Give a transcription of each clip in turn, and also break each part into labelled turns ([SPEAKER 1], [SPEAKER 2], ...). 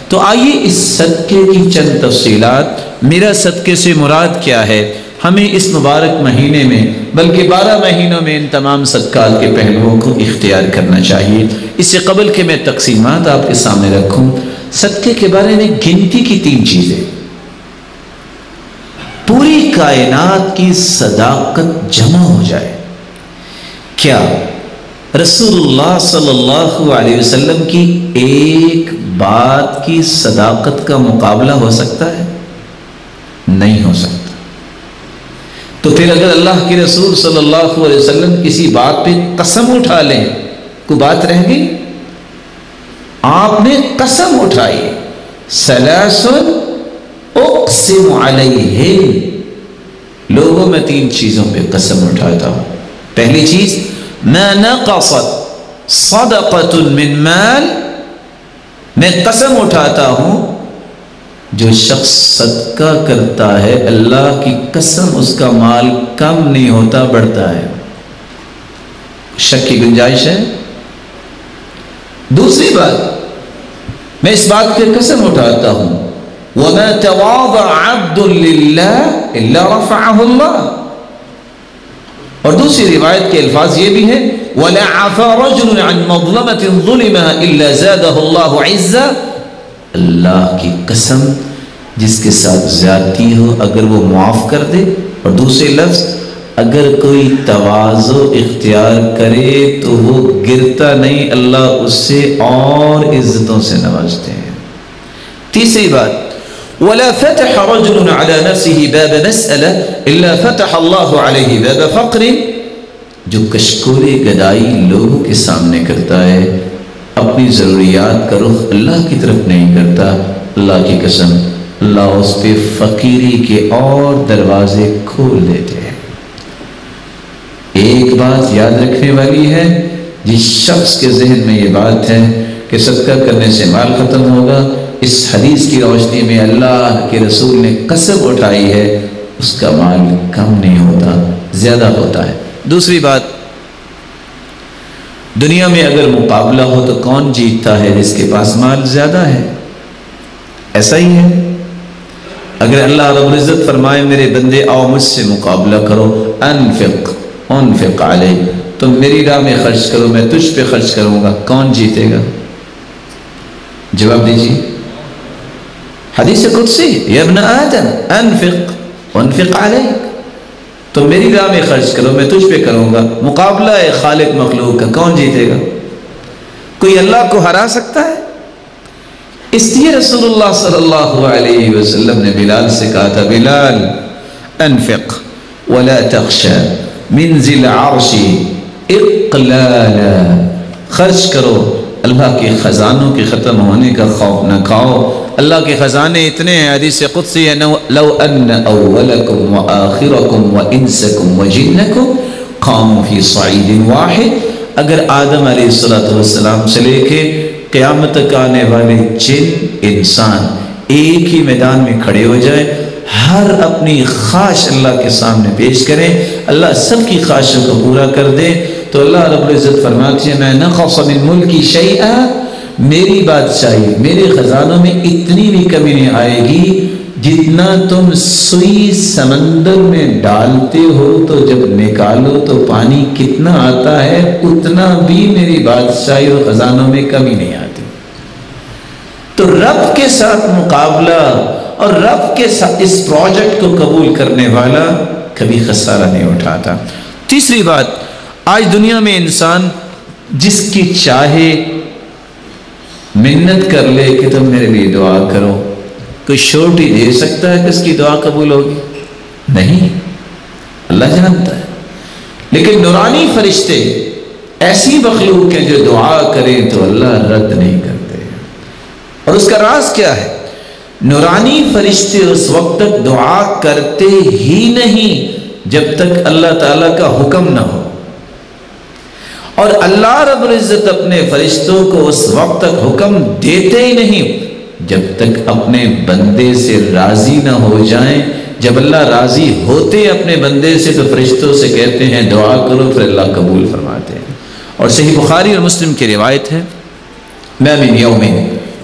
[SPEAKER 1] تو آئیے اس صدقے کی چند تفصیلات، میرا صدقے سے مراد کیا ہے، ہمیں اس مبارک مہینے میں بلکہ 12 مہینوں میں ان تمام صدقات کے پہلوؤں کو اختیار کرنا چاہیے۔ اس سے قبل کہ میں تقسیمات آپ کے سامنے رکھوں، صدقے کے بارے میں گنتی کی 3 چیزیں، پوری کائنات کی صداقت جمع ہو جائے۔ کیا رسول اللہ صلی اللہ علیہ وسلم کی ایک بات کی صداقت کا مقابلہ ہو سکتا ہے؟ نہیں ہو سکتا۔ تو پھر اگر اللہ کے رسول صلی اللہ علیہ وسلم کسی بات پہ قسم اٹھا لیں، کوئی بات رہ گئی؟ آپ نے قسم اٹھائی، ثلاث اقسم علیہم، لوگوں میں 3 چیزوں پہ قسم اٹھاتا ہوں۔ پہلی چیز، ما نقصت صدقۃ من مال، میں قسم اٹھاتا ہوں جو شخص صدقہ کرتا ہے اللہ کی قسم اس کا مال کم نہیں ہوتا، بڑھتا ہے۔ شک کی گنجائش ہے؟ دوسری بات، میں اس بات پہ قسم اٹھاتا ہوں وَمَا تَوَاضَعَ عَبْدٌ لِلَّهِ إِلَّا رَفَعَهُ اللَّهُ، اور دوسری روایت کے الفاظ یہ بھی ہیں وَلَا عَفَى رَجُلٌ عَنْ مَظْلَمَةٍ ظُلِمَهَا إِلَّا زَادَهُ اللَّهُ عِزًّا، اللہ کی قسم جس کے ساتھ زیادتی ہو اگر وہ معاف کر دے، اور دوسرے لفظ اگر کوئی تواضع اختیار کرے تو وہ گرتا نہیں، اللہ اس سے اور عزتوں سے نوازتے ہیں۔ تیسری بات، وَلَا فَتَحَ رَجُلٌ عَلَى نَفْسِهِ بَابَ مَسْأَلَةٍ إِلَّا فَتَحَ اللَّهُ عَلَيْهِ بَابَ فَقْرٍ، جو کشکوری گدائی لوگوں کے سامنے کرتا ہے، اپنی ضروریات کا رخ اللہ کی طرف نہیں کرتا، اللہ کی قسم اللہ اس پہ فقیری کے اور دروازے کھول دیتے ہیں۔ ایک بات یاد رکھنے والی ہے، جس شخص کے ذہن میں یہ بات ہے کہ صدقہ کرنے سے مال ختم ہوگا، اس حدیث کی روشنی میں اللہ کے رسول نے قسم اٹھائی ہے اس کا مال کم نہیں ہوتا، زیادہ ہوتا ہے۔ دوسری بات، دنیا میں اگر مقابلہ ہو تو کون جیتتا ہے؟ جس کے پاس مال زیادہ ہے۔ ایسا ہی ہے، اگر اللہ رب العزت فرمائے میرے بندے آؤ مجھ سے مقابلہ کرو، انفق علیہ، تم میری راہ میں خرچ کرو، میں تجھ پہ خرچ کروں گا، کون جیتے گا؟ جواب دیجیے۔ حدیث قدسی، یا ابن آدم انفق علیک، تم میری راہ میں خرچ کرو میں تجھ پہ کروں گا۔ مقابلہ ہے خالق مخلوق کا، کون جیتے گا؟ کوئی اللہ کو ہرا سکتا ہے؟ اس لیے رسول اللہ صلی اللہ علیہ وسلم نے بلال سے کہا تھا، بلال انفق ولا تخشى من ذی العرش اقلالا، خرچ کرو، اللہ کے خزانوں کے ختم ہونے کا خوف نہ کھاؤ۔ اللہ کے خزانے اتنے ہیں، حدیث قدسی ہے، لو ان اولکم وآخرکم وانسکم وجنکم قاموا فی صعید واحد، اگر آدم علیہ السلام سے لے کے قیامت تک آنے والے جن انسان ایک ہی میدان میں کھڑے ہو جائے، ہر اپنی خواہش اللہ کے سامنے پیش کریں، اللہ سب کی خواہشوں کو پورا کر دے، تو اللہ رب العزت فرماتی ہے میں نقص من ملکی شیئا، میری بادشاہی میرے خزانوں میں اتنی بھی کمی نہیں آئے گی جتنا تم سوئی سمندر میں ڈالتے ہو تو جب نکالو تو پانی کتنا آتا ہے، اتنا بھی میری بادشاہی اور خزانوں میں کمی نہیں آتی۔ تو رب کے ساتھ مقابلہ اور رب کے ساتھ اس پروجیکٹ کو قبول کرنے والا کبھی خسارہ نہیں اٹھاتا۔ تیسری بات، آج دنیا میں انسان جس کی چاہے منت کر لے کہ تم میرے لیے دعا کرو، کوئی شورٹی دے سکتا ہے کہ اس کی دعا قبول ہوگی؟ نہیں، اللہ جانتا ہے۔ لیکن نورانی فرشتے ایسی مخلوق ہیں جو دعا کریں تو اللہ رد نہیں کرتے، اور اس کا راز کیا ہے؟ نورانی فرشتے اس وقت تک دعا کرتے ہی نہیں جب تک اللہ تعالیٰ کا حکم نہ ہو، اور اللہ رب العزت اپنے فرشتوں کو اس وقت تک حکم دیتے ہی نہیں جب تک اپنے بندے سے راضی نہ ہو جائیں۔ جب اللہ راضی ہوتے اپنے بندے سے تو فرشتوں سے کہتے ہیں دعا کرو، پھر اللہ قبول فرماتے ہیں۔ اور صحیح بخاری اور مسلم کی روایت ہے، ما من یوم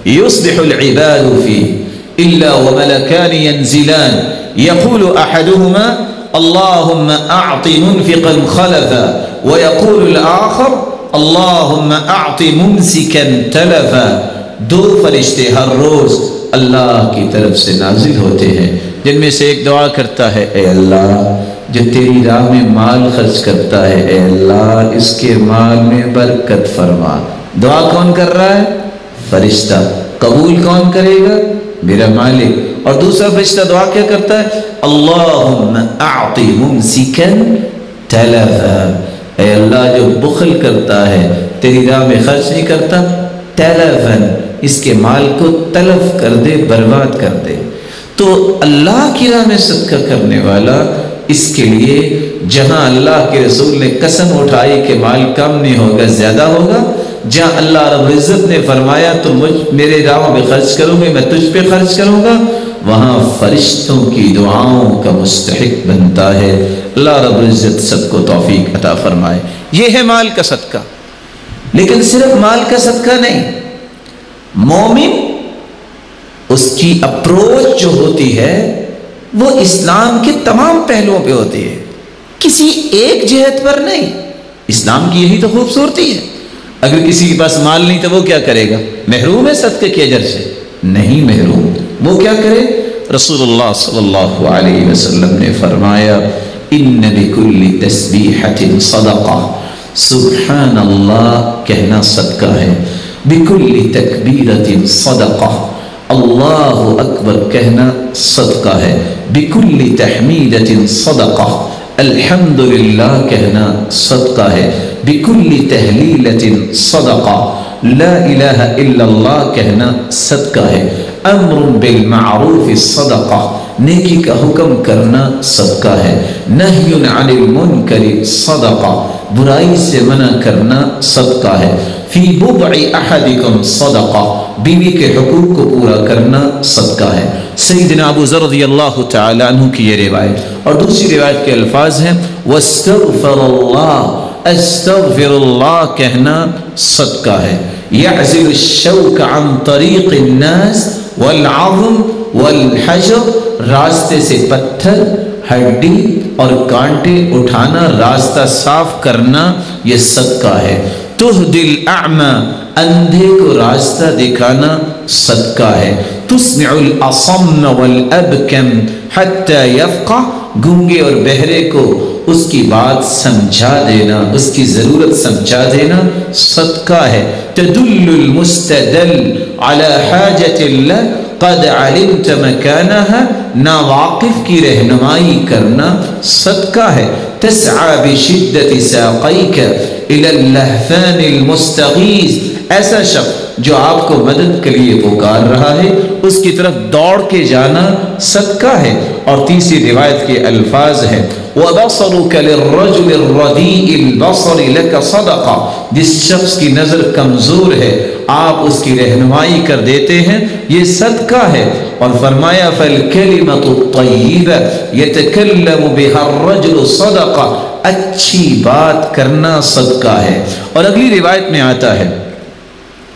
[SPEAKER 1] يصبح العباد فيه إلا وملكان ينزلان يقول أحدهما اللهم أعط منفقا خلفا ويقول الآخر اللهم أعط ممسكا تلفا. دو فرشتے ہر روز اللہ کی طرف سے نازل ہوتے ہیں جن میں سے ایک دعا کرتا ہے اے اللہ جو تیری راہ میں مال خرچ کرتا ہے اے اللہ اس کے مال میں برکت فرما. دعا کون کر رہا ہے؟ فرشتہ. قبول کون کرے گا؟ میرا مالک. اور دوسرا فرشتہ دعا کیا کرتا ہے؟ اللہم اعط ممسکا تلفا. اے اللہ جو بخل کرتا ہے تیری راہ میں خرچ نہیں کرتا تلفا اس کے مال کو تلف کر دے برباد کر دے. تو اللہ کی راہ میں صدقہ کرنے والا اس کے لیے جہاں اللہ کے رسول نے قسم اٹھائی کہ مال کم نہیں ہوگا زیادہ ہوگا، جہاں اللہ رب العزت نے فرمایا تو میرے راہ میں خرچ کروں گے میں تجھ پہ خرچ کروں گا، وہاں فرشتوں کی دعاؤں کا مستحق بنتا ہے. اللہ رب العزت سب کو توفیق عطا فرمائے. یہ ہے مال کا صدقہ. لیکن صرف مال کا صدقہ نہیں، مومن اس کی اپروچ جو ہوتی ہے وہ اسلام کے تمام پہلوؤں پہ ہوتی ہے، کسی ایک جہت پر نہیں. اسلام کی یہی تو خوبصورتی ہے. اگر کسی کے پاس مال نہیں تو وہ کیا کرے گا؟ محروم ہے صدقے کے اجر سے؟ نہیں محروم. وہ کیا کرے؟ رسول اللہ صلی اللہ علیہ وسلم نے فرمایا ان بکل تسبیحۃ صدقہ، سبحان اللہ کہنا صدقہ ہے. بکل تکبیرۃ صدقہ، اللہ اکبر کہنا صدقہ ہے. بکل تحمیدۃ صدقہ، الحمدللہ کہنا صدقہ ہے. بکل تہلیلۃ صدقہ، لا الہ الا اللہ کہنا صدقہ ہے. امر بالمعروف صدقہ، نیکی کا حکم کرنا صدقہ ہے. نہی عن المنکر صدقہ، برائی سے منع کرنا صدقہ ہے. فی بضع احدکم صدقہ، بیوی کے حقوق کو پورا کرنا صدقہ ہے. سیدنا ابو ذر رضی اللہ تعالی عنہ کی یہ روایت. اور دوسری روایت کے الفاظ ہیں واستغفر اللہ، استغفر اللہ کہنا صدقہ ہے. یعزل الشوک عن طریق الناس والعظم والحجر، راستے سے پتھر ہڈی اور کانٹے اٹھانا راستہ صاف کرنا یہ صدقہ ہے. تہدی الاعمى، اندھے کو راستہ دکھانا صدقہ ہے. تسمع الاصم والابکم حتی یفقہ، گونگے اور بہرے کو اس کی بات سمجھا دینا، اس کی ضرورت سمجھا دینا صدقہ ہے. تدل المستدل على حاجة الله قد علمت مكانها، ناواقف کی رہنمائی کرنا صدقہ ہے. تسعى بشدة ساقيك إلى اللهفان المستغيث، ایسا شخص جو آپ کو مدد کے لیے پکار رہا ہے اس کی طرف دوڑ کے جانا صدقہ ہے. اور تیسری روایت کے الفاظ ہیں وَبَصَرُكَ لِلرَّجُلِ الرَّدِيءِ الْبَصَرِ لَكَ صَدَقَةٌ، جس شخص کی نظر کمزور ہے آپ اس کی رہنمائی کر دیتے ہیں یہ صدقہ ہے. اور فرمایا فَالْكَلِمَةُ الطَّيِّبَةُ يَتَكَلَّمُ بِهَا الرَّجُلُ صَدَقَةٌ، اچھی بات کرنا صدقہ ہے. اور اگلی روایت میں آتا ہے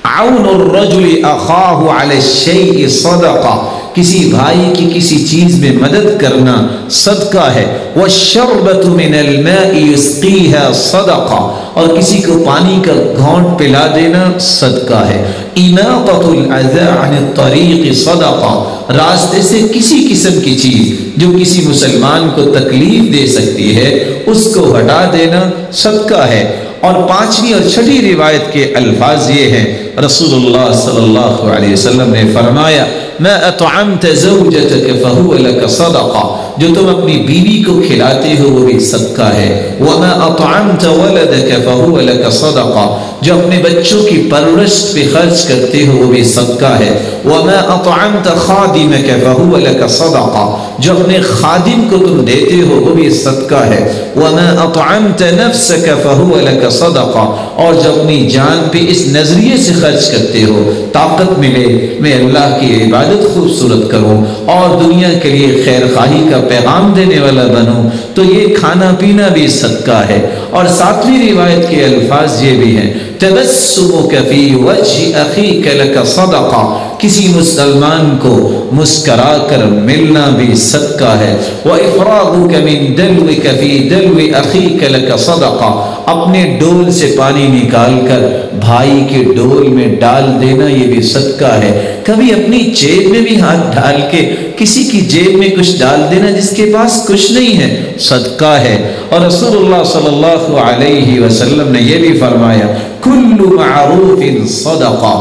[SPEAKER 1] عون الرجل اخاہ علی الشیء صدقہ، کسی بھائی کی کسی چیز میں مدد کرنا صدقہ ہے. والشربۃ من الماء یسقیها صدقہ، اور کسی کو پانی کا گھونٹ پلا دینا صدقہ ہے. اماطۃ الاذى عن الطریق صدقہ، راستے سے کسی قسم کی چیز جو کسی مسلمان کو تکلیف دے سکتی ہے اس کو ہٹا دینا صدقہ ہے. اور پانچویں اور چھٹی روایت کے الفاظ یہ ہیں رسول اللہ صلی اللہ علیہ وسلم نے فرمایا ما اطعمت زوجتك فهو لك صدقہ، جو تم اپنی بیوی کو کھلاتے ہو وہ بھی صدقہ ہے. وما اطعمت ولدك فهو لك صدقہ، جو اپنے بچوں کی پرورش پہ خرچ کرتے ہو وہ بھی صدقہ ہے. وما اطعمت خادمك فهو لك صدقہ، جو اپنے خادم کو تم دیتے ہو وہ بھی صدقہ ہے. وما اطعمت نفسك فهو لك صدقہ، اور جو اپنی جان پہ اس نظریے سے خرچ کرتے ہو طاقت ملے میں اللہ کی عبادت خوبصورت کروں اور دنیا کے لیے خیر خواہی کا پیغام دینے والا بنوں تو یہ کھانا پینا بھی صدقہ ہے. اور 7ویں روایت کے الفاظ یہ بھی ہیں تبسمک فی وجہ اخیک لک صدقہ، کسی مسلمان کو مسکرا کر ملنا بھی صدقہ ہے، وَإِفْرَاغُكَ مِن دَلْوِكَ فِي دَلْوِ أَخِيكَ لَكَ صَدَقَةٌ، اپنے ڈول سے پانی نکال کر بھائی کے ڈول میں ڈال دینا یہ بھی صدقہ ہے۔ کبھی اپنی جیب میں بھی ہاتھ ڈال کے کسی کی جیب میں کچھ ڈال دینا جس کے پاس کچھ نہیں ہے صدقہ ہے۔ اور رسول اللہ صلی اللہ علیہ وسلم نے یہ بھی فرمایا کل معروف صدقہ،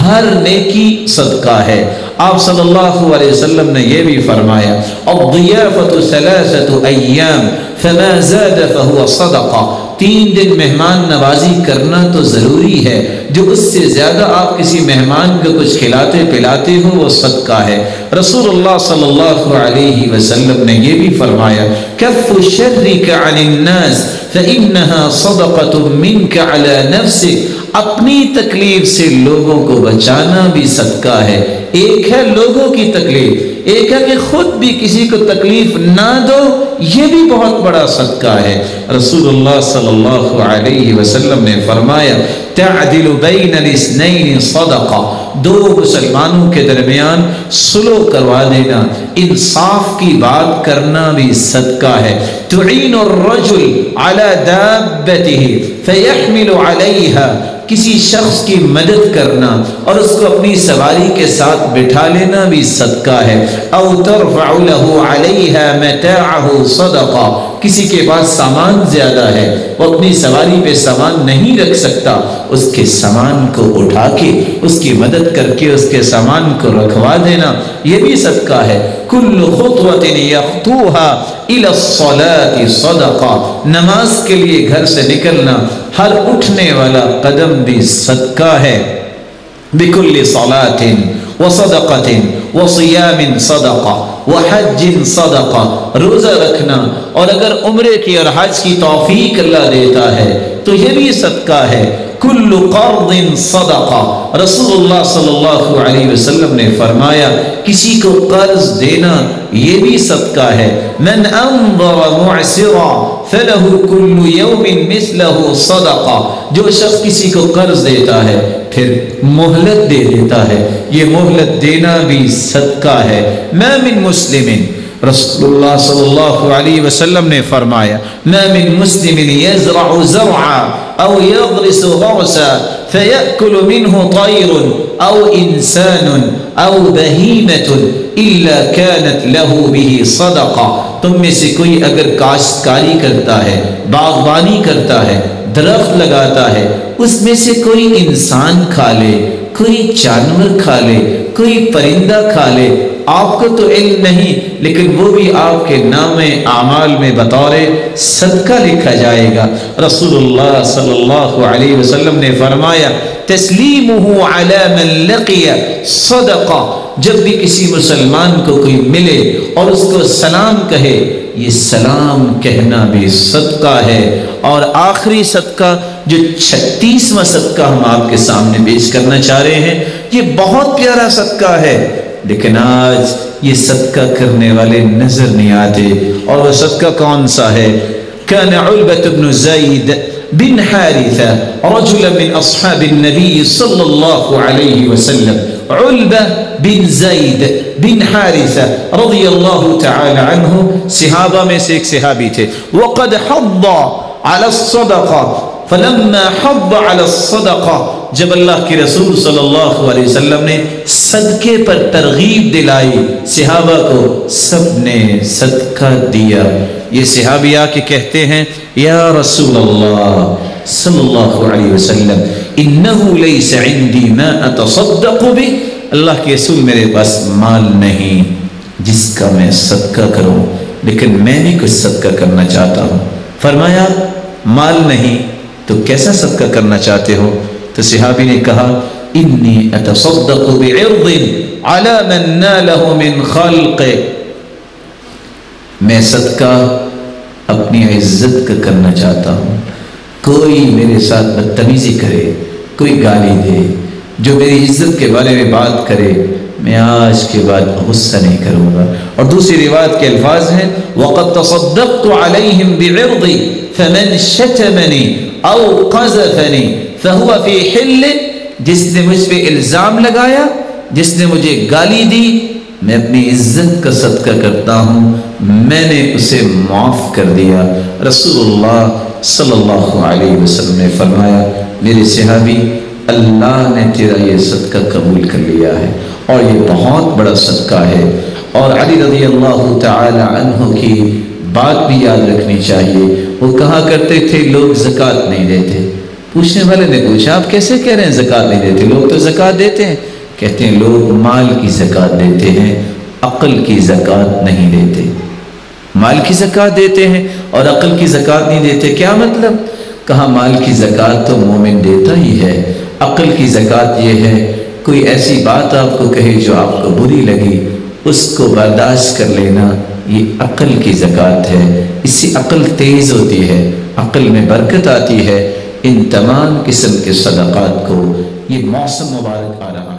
[SPEAKER 1] ہر نیکی صدقہ ہے۔ آپ صلی اللہ علیہ وسلم نے یہ بھی فرمایا الضیافۃ 3 ایام فما زاد فهو صدقہ، 3 دن مہمان نوازی کرنا تو ضروری ہے، جو اس سے زیادہ آپ کسی مہمان کو کچھ کھلاتے پلاتے ہو وہ صدقہ ہے۔ رسول اللہ صلی اللہ علیہ وسلم نے یہ بھی فرمایا کف شرک عن الناس فإنها صدقۃ منک علی نفسک، اپنی تکلیف سے لوگوں کو بچانا بھی صدقہ ہے۔ ایک ہے لوگوں کی تکلیف، ایک ہے کہ خود بھی کسی کو تکلیف نہ دو، یہ بھی بہت بڑا صدقہ ہے۔ رسول اللہ صلی اللہ علیہ وسلم نے فرمایا تعدل بین الاثنین صدقہ، 2 مسلمانوں کے درمیان صلح کروا دینا، انصاف کی بات کرنا بھی صدقہ ہے۔ تعین الرجل علی دابتہ فیحمل علیہا، کسی شخص کی مدد کرنا اور اس کو اپنی سواری کے ساتھ بٹھا لینا بھی صدقہ ہے۔ او ترفع له علیہا متاعہ صدقہ، کسی کے پاس سامان زیادہ ہے، وہ اپنی سواری پہ سامان نہیں رکھ سکتا، اس کے سامان کو اٹھا کے اس کی مدد کر کے اس کے سامان کو رکھوا دینا یہ بھی صدقہ ہے۔ کل خطوۃ یخطوها الی الصلاۃ صدقہ، نماز کے لیے گھر سے نکلنا ہر اٹھنے والا قدم بھی صدقہ ہے۔ بکل صلاۃ وصدقۃ وصیام صدقہ وحج صدقہ، روزہ رکھنا اور اگر عمرے کی اور حج کی توفیق اللہ دیتا ہے تو یہ بھی صدقہ ہے۔ کل قرض صدقہ، رسول اللہ صلی اللہ علیہ وسلم نے فرمایا کسی کو قرض دینا یہ بھی صدقہ ہے۔ من انظر معسرا فله كل يوم مثله صدقہ، جو شخص کسی کو قرض دیتا ہے پھر مہلت دے دیتا ہے، یہ مہلت دینا بھی صدقہ ہے۔ ما من مسلم، رسول اللہ صلی اللہ علیہ وسلم نے فرمایا ما من مسلم يزرع زرعا او يغرس غرسا فيأكل منه طير او انسان او بهيمة الا كانت له به صدقہ، تم میں سے کوئی اگر کاشتکاری کرتا ہے، باغبانی کرتا ہے، درخت لگاتا ہے، اس میں سے کوئی انسان کھا لے، کوئی جانور کھا لے، کوئی پرندہ کھا لے، آپ کو تو علم نہیں لیکن وہ بھی آپ کے نام اعمال میں بطور صدقہ لکھا جائے گا۔ رسول اللہ صلی اللہ علیہ وسلم نے فرمایا تسلیمہ علی من لقی صدقہ، جب بھی کسی مسلمان کو کوئی ملے اور اس کو سلام کہے یہ سلام کہنا بھی صدقہ ہے۔ اور آخری صدقہ جو 36واں صدقہ ہم آپ کے سامنے پیش کرنا چاہ رہے ہیں یہ بہت پیارا صدقہ ہے لیکن آج یہ صدقہ کرنے والے نظر نہیں آتے، اور وہ صدقہ کون سا ہے؟ كان علبة بن زید بن حارثة رجلا من اصحاب النبي صلی اللہ علیہ وسلم، علبہ بن زید بن حارثہ رضی اللہ تعالی عنہ صحابہ میں سے ایک صحابی تھے۔ وقد حض على الصدقہ، فلما حض على الصدقہ، جب اللہ کے رسول صلی اللہ علیہ وسلم نے صدقے پر ترغیب دلائی صحابہ کو، سب نے صدقہ دیا۔ یہ صحابی آ کے کہتے ہیں یا رسول اللہ صلی اللہ علیہ وسلم انہو لیس عندی ما اتصدق بہ، اللہ کے رسول میرے پاس مال نہیں جس کا میں صدقہ کروں، لیکن میں بھی کچھ صدقہ کرنا چاہتا ہوں۔ فرمایا مال نہیں تو کیسا صدقہ کرنا چاہتے ہو؟ تو صحابی نے کہا انی اتصدق بعرض علی من نالہ من خلق، میں صدقہ اپنی عزت کا کرنا چاہتا ہوں، کوئی میرے ساتھ بدتمیزی کرے، کوئی گالی دے، جو میری عزت کے بارے میں بات کرے، میں آج کے بعد غصہ نہیں کروں گا۔ اور دوسری روایت کے الفاظ ہیں وَقَدْ تَصَدَّقْتُ عَلَيْهِمْ بِعِرْضِ، فمن شتمنی او قذفنی فہو فی حل، جس نے مجھ پہ الزام لگایا، جس نے مجھے گالی دی، میں اپنی عزت کا صدقہ کرتا ہوں، میں نے اسے معاف کر دیا۔ رسول اللہ صلی اللہ علیہ وسلم نے فرمایا میرے صحابی، اللہ نے تیرا یہ صدقہ قبول کر لیا ہے اور یہ بہت بڑا صدقہ ہے۔ اور علی رضی اللہ تعالی عنہ کی بات بھی یاد رکھنی چاہیے، وہ کہا کرتے تھے لوگ زکوٰۃ نہیں دیتے۔ پوچھنے والے نے پوچھا آپ کیسے کہہ رہے ہیں زکوٰۃ نہیں دیتے؟ لوگ تو زکوٰۃ دیتے ہیں۔ کہتے ہیں لوگ مال کی زکوٰۃ دیتے ہیں، عقل کی زکوٰۃ نہیں دیتے۔ مال کی زکوٰۃ دیتے ہیں اور عقل کی زکوٰۃ نہیں دیتے، کیا مطلب؟ کہا مال کی زکوٰۃ تو مومن دیتا ہی ہے، عقل کی زکوٰۃ یہ ہے کوئی ایسی بات آپ کو کہے جو آپ کو بری لگی، اس کو برداشت کر لینا، یہ عقل کی زکوٰۃ ہے، اس سے عقل تیز ہوتی ہے، عقل میں برکت آتی ہے۔ ان تمام قسم کے صدقات کو یہ موسم مبارک آ رہا